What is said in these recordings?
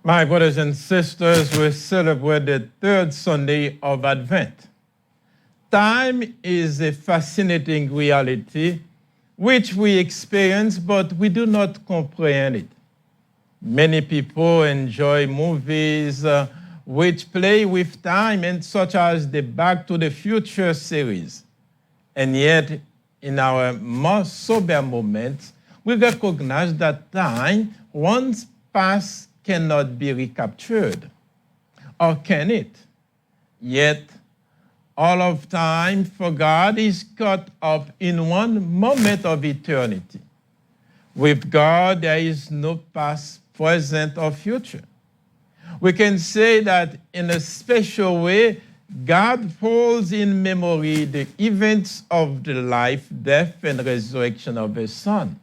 My brothers and sisters, we celebrate the third Sunday of Advent. Time is a fascinating reality which we experience, but we do not comprehend it. Many people enjoy movies which play with time, and such as the Back to the Future series. And yet, in our most sober moments, we recognize that time, once past, cannot be recaptured. Or can it? Yet, all of time for God is caught up in one moment of eternity. With God, there is no past, present, or future. We can say that in a special way, God holds in memory the events of the life, death, and resurrection of His Son.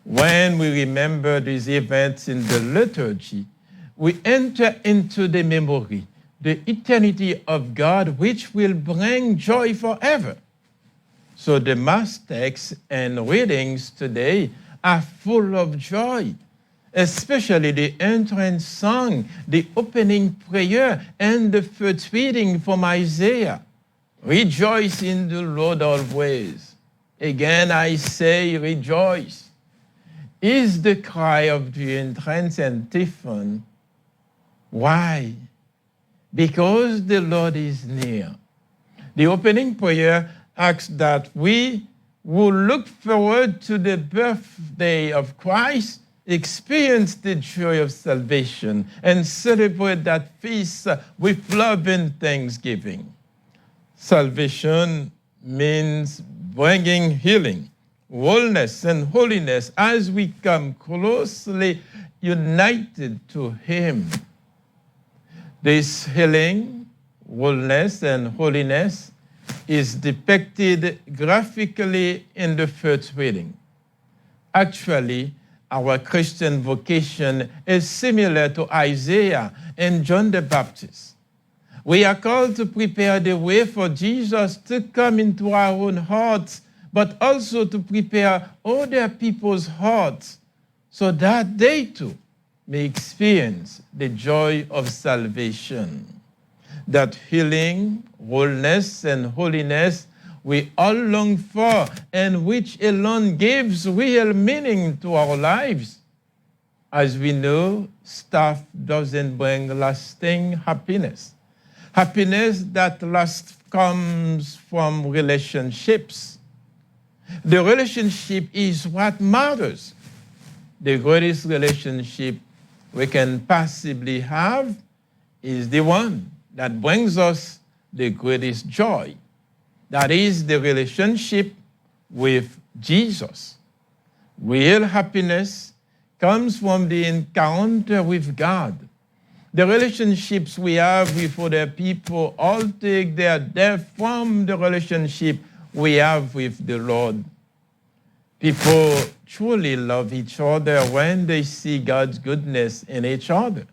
When we remember these events in the liturgy, we enter into the memory, the eternity of God, which will bring joy forever. So the Mass text and readings today are full of joy, especially the entrance song, the opening prayer, and the first reading from Isaiah. Rejoice in the Lord always. Again, I say rejoice. Is the cry of the entrance antiphon. Why? Because the Lord is near. The opening prayer asks that we who look forward to the birthday of Christ experience the joy of salvation and celebrate that feast with love and thanksgiving. Salvation means bringing healing, wholeness, and holiness as we come closely united to Him. This healing, wholeness, and holiness is depicted graphically in the first reading. Actually, our Christian vocation is similar to Isaiah and John the Baptist. We are called to prepare the way for Jesus to come into our own hearts, but also to prepare other people's hearts so that they too may experience the joy of salvation. That healing, wholeness, and holiness we all long for, and which alone gives real meaning to our lives. As we know, stuff doesn't bring lasting happiness. Happiness that lasts comes from relationships. The relationship is what matters. The greatest relationship we can possibly have is the one that brings us the greatest joy. That is the relationship with Jesus. Real happiness comes from the encounter with God. The relationships we have with other people all take their depth from the relationship we have with the Lord. People truly love each other when they see God's goodness in each other.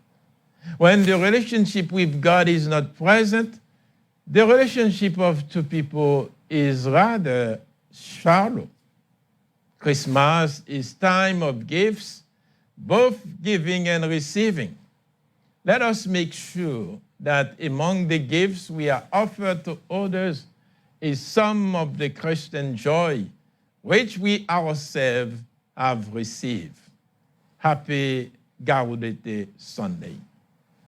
When the relationship with God is not present, the relationship of two people is rather shallow. Christmas is time of gifts, both giving and receiving. Let us make sure that among the gifts we are offered to others is some of the Christian joy which we ourselves have received. Happy Gaudete Sunday.